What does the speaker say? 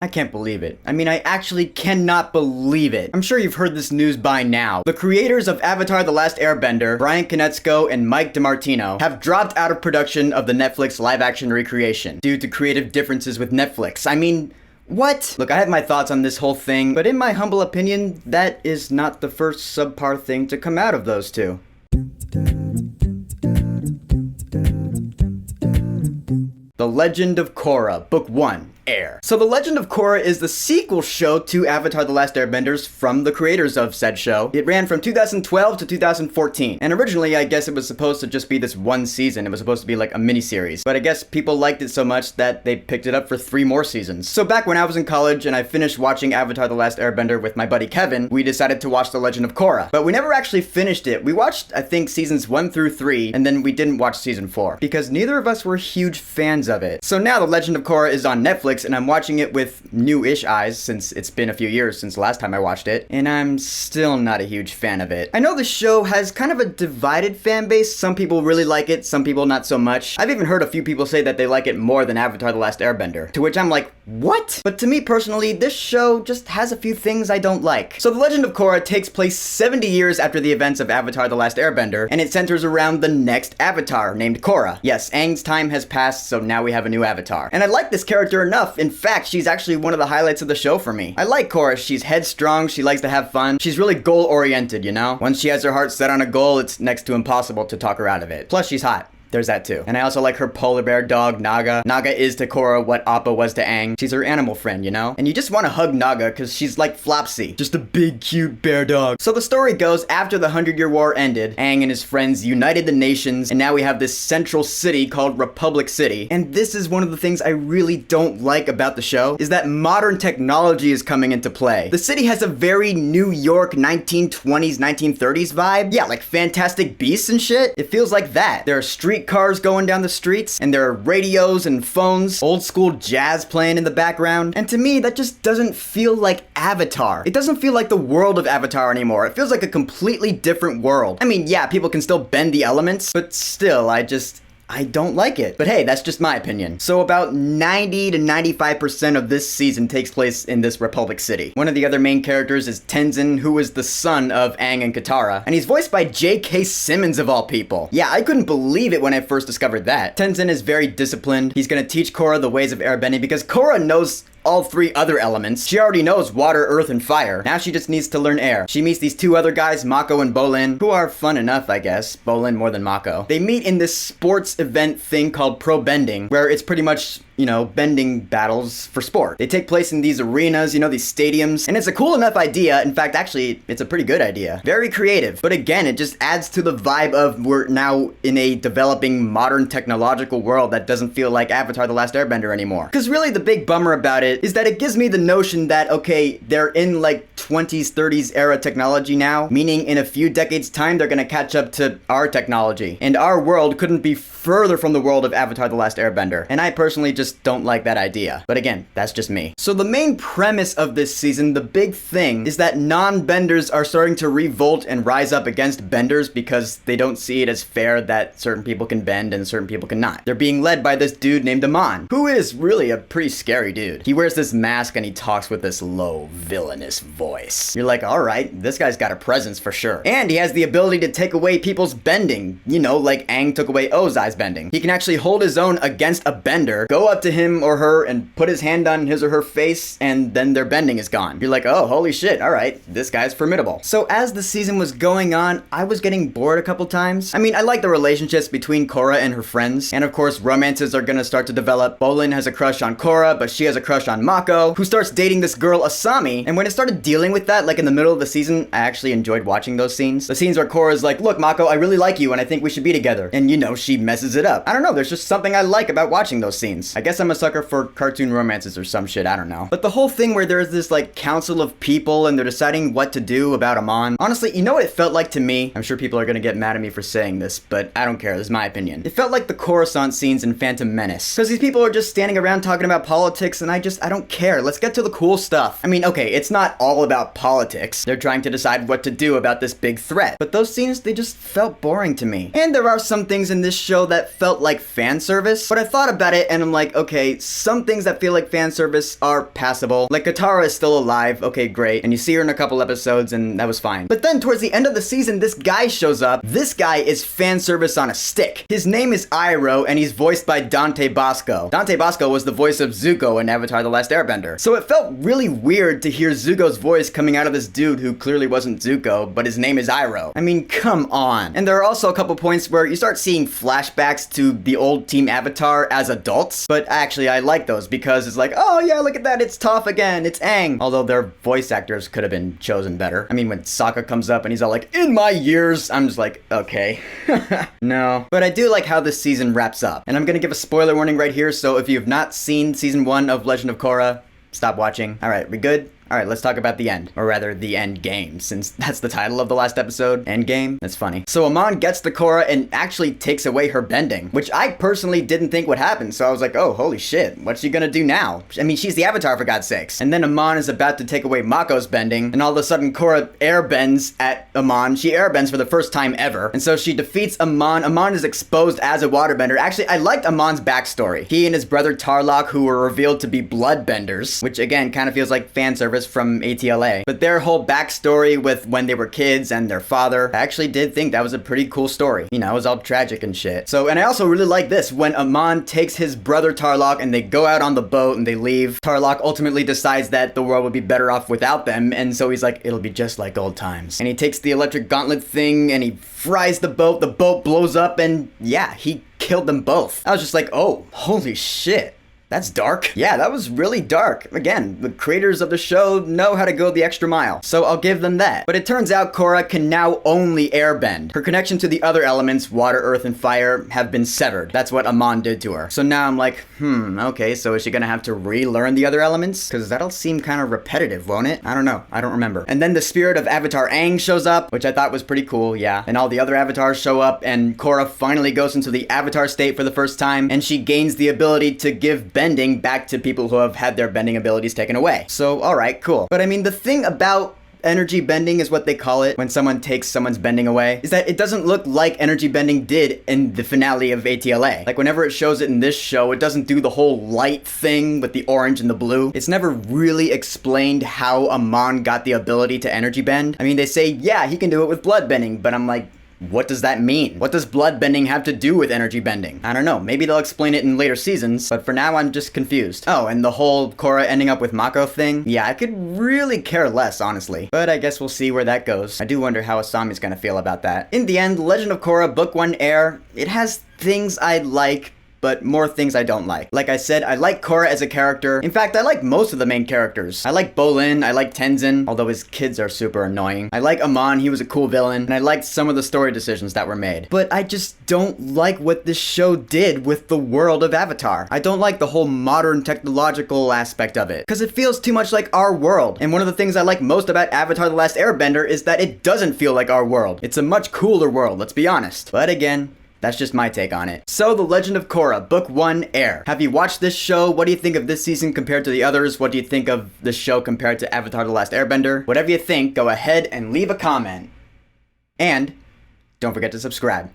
I can't believe it. I mean, I actually cannot believe it. I'm sure you've heard this news by now. The creators of Avatar: The Last Airbender, Brian Konietzko and Mike DiMartino, have dropped out of production of the Netflix live-action recreation due to creative differences with Netflix. I mean, what? Look, I have my thoughts on this whole thing, but in my humble opinion, that is not the first subpar thing to come out of those two. The Legend of Korra, Book 1. Air. So The Legend of Korra is the sequel show to Avatar: The Last Airbenders from the creators of said show. It ran from 2012 to 2014, and originally I guess it was supposed to just be this one season. It was supposed to be like a mini-series, but I guess people liked it so much that they picked it up for 3 more seasons. So back when I was in college and I finished watching Avatar: The Last Airbender with my buddy Kevin, we decided to watch The Legend of Korra, but we never actually finished it. We watched, I think, seasons 1 through 3, and then we didn't watch season 4, because neither of us were huge fans of it. So now The Legend of Korra is on Netflix, and I'm watching it with new-ish eyes since it's been a few years since the last time I watched it, and I'm still not a huge fan of it. I know the show has kind of a divided fan base. Some people really like it, some people not so much. I've even heard a few people say that they like it more than Avatar: The Last Airbender, to which I'm like, what? But to me personally, this show just has a few things I don't like. So The Legend of Korra takes place 70 years after the events of Avatar: The Last Airbender, and it centers around the next Avatar, named Korra. Yes, Aang's time has passed, so now we have a new Avatar. And I like this character enough. In fact, she's actually one of the highlights of the show for me. I like Korra. She's headstrong, she likes to have fun, she's really goal-oriented, you know? Once she has her heart set on a goal, it's next to impossible to talk her out of it. Plus, she's hot. There's that too. And I also like her polar bear dog, Naga. Naga is to Korra what Appa was to Aang. She's her animal friend, you know? And you just want to hug Naga because she's like Flopsy. Just a big, cute bear dog. So the story goes, after the 100-Year War ended, Aang and his friends united the nations, and now we have this central city called Republic City. And this is one of the things I really don't like about the show, is that modern technology is coming into play. The city has a very New York 1920s, 1930s vibe. Yeah, like Fantastic Beasts and shit. It feels like that. There are street cars going down the streets, and there are radios and phones, old school jazz playing in the background, and to me that just doesn't feel like Avatar. It doesn't feel like the world of Avatar anymore. It feels like a completely different world. I mean, yeah, people can still bend the elements, but still, I don't like it. But hey, that's just my opinion. So about 90 to 95% of this season takes place in this Republic City. One of the other main characters is Tenzin, who is the son of Aang and Katara, and he's voiced by J.K. Simmons of all people. Yeah, I couldn't believe it when I first discovered that. Tenzin is very disciplined. He's gonna teach Korra the ways of airbending because Korra knows all 3 other elements. She already knows water, earth, and fire. Now she just needs to learn air. She meets these 2 other guys, Mako and Bolin, who are fun enough, I guess. Bolin more than Mako. They meet in this sports event thing called pro bending, where it's pretty much, you know, bending battles for sport. They take place in these arenas, you know, these stadiums, and it's a cool enough idea. In fact, actually, it's a pretty good idea. Very creative. But again, it just adds to the vibe of we're now in a developing modern technological world that doesn't feel like Avatar: The Last Airbender anymore. Because really the big bummer about it is that it gives me the notion that, okay, they're in like 20s, 30s era technology now, meaning in a few decades time, they're gonna catch up to our technology. And our world couldn't be further from the world of Avatar: The Last Airbender. And I personally just don't like that idea. But again, that's just me. So the main premise of this season, the big thing, is that non-benders are starting to revolt and rise up against benders because they don't see it as fair that certain people can bend and certain people cannot. They're being led by this dude named Amon, who is really a pretty scary dude. He wears this mask and he talks with this low, villainous voice. You're like, alright, this guy's got a presence for sure. And he has the ability to take away people's bending. You know, like Aang took away Ozai's bending. He can actually hold his own against a bender, go up to him or her and put his hand on his or her face, and then their bending is gone. You're like, oh, holy shit, alright, this guy's formidable. So as the season was going on, I was getting bored a couple times. I mean, I like the relationships between Korra and her friends, and of course, romances are gonna start to develop. Bolin has a crush on Korra, but she has a crush on Mako, who starts dating this girl Asami, and when it started dealing with that, like in the middle of the season, I actually enjoyed watching those scenes. The scenes where Korra's like, look, Mako, I really like you, and I think we should be together. And you know, she messes it up. I don't know, there's just something I like about watching those scenes. I guess I'm a sucker for cartoon romances or some shit, I don't know. But the whole thing where there's this like council of people and they're deciding what to do about Amon, honestly, you know what it felt like to me? I'm sure people are gonna get mad at me for saying this, but I don't care, this is my opinion. It felt like the Coruscant scenes in Phantom Menace. Because these people are just standing around talking about politics and I don't care. Let's get to the cool stuff. I mean, okay, it's not all about about politics. They're trying to decide what to do about this big threat. But those scenes, they just felt boring to me. And there are some things in this show that felt like fan service, but I thought about it and I'm like, okay, some things that feel like fan service are passable. Like Katara is still alive, okay, great. And you see her in a couple episodes and that was fine. But then towards the end of the season, this guy shows up. This guy is fan service on a stick. His name is Iroh and he's voiced by Dante Bosco. Dante Bosco was the voice of Zuko in Avatar: The Last Airbender. So it felt really weird to hear Zuko's voice coming out of this dude who clearly wasn't Zuko, but his name is Iroh. I mean, come on. And there are also a couple points where you start seeing flashbacks to the old Team Avatar as adults, but actually I like those because it's like, oh yeah, look at that, it's Toph again, it's Aang. Although their voice actors could have been chosen better. I mean, when Sokka comes up and he's all like, in my years, I'm just like, okay. No. But I do like how this season wraps up. And I'm gonna give a spoiler warning right here, so if you have not seen season 1 of Legend of Korra, stop watching. Alright, we good? Alright, let's talk about the end. Or rather, the end game, since that's the title of the last episode. End game? That's funny. So Amon gets to Korra and actually takes away her bending, which I personally didn't think would happen, so I was like, oh, holy shit, what's she gonna do now? I mean, she's the Avatar, for God's sakes. And then Amon is about to take away Mako's bending, and all of a sudden Korra airbends at Amon. She airbends for the first time ever, and so she defeats Amon. Amon is exposed as a waterbender. Actually, I liked Amon's backstory. He and his brother Tarlok, who were revealed to be bloodbenders, which again, kind of feels like fan service from ATLA. But their whole backstory with when they were kids and their father, I actually did think that was a pretty cool story. You know, it was all tragic and shit. So, and I also really like this, when Amon takes his brother Tarlok and they go out on the boat and they leave, Tarlok ultimately decides that the world would be better off without them, and so he's like, it'll be just like old times. And he takes the electric gauntlet thing and he fries the boat blows up, and yeah, he killed them both. I was just like, oh, holy shit. That's dark. Yeah, that was really dark. Again, the creators of the show know how to go the extra mile, so I'll give them that. But it turns out Korra can now only airbend. Her connection to the other elements, water, earth, and fire, have been severed. That's what Amon did to her. So now I'm like, okay, so is she gonna have to relearn the other elements? Because that'll seem kind of repetitive, won't it? I don't know. I don't remember. And then the spirit of Avatar Aang shows up, which I thought was pretty cool, yeah. And all the other avatars show up, and Korra finally goes into the Avatar state for the first time, and she gains the ability to give bending back to people who have had their bending abilities taken away. So, alright, cool. But I mean, the thing about energy bending is what they call it when someone takes someone's bending away, is that it doesn't look like energy bending did in the finale of ATLA. Like whenever it shows it in this show, it doesn't do the whole light thing with the orange and the blue. It's never really explained how Amon got the ability to energy bend. I mean, they say, yeah, he can do it with blood bending, but I'm like, what does that mean? What does blood bending have to do with energy bending? I don't know. Maybe they'll explain it in later seasons, but for now I'm just confused. Oh, and the whole Korra ending up with Mako thing? Yeah, I could really care less, honestly. But I guess we'll see where that goes. I do wonder how Asami's gonna feel about that. In the end, Legend of Korra Book 1 Air, it has things I like, but more things I don't like. Like I said, I like Korra as a character. In fact, I like most of the main characters. I like Bolin, I like Tenzin, although his kids are super annoying. I like Amon, he was a cool villain, and I liked some of the story decisions that were made. But I just don't like what this show did with the world of Avatar. I don't like the whole modern technological aspect of it, because it feels too much like our world. And one of the things I like most about Avatar: The Last Airbender is that it doesn't feel like our world. It's a much cooler world, let's be honest. But again, that's just my take on it. So, The Legend of Korra, Book 1, Air. Have you watched this show? What do you think of this season compared to the others? What do you think of the show compared to Avatar: The Last Airbender? Whatever you think, go ahead and leave a comment. And don't forget to subscribe.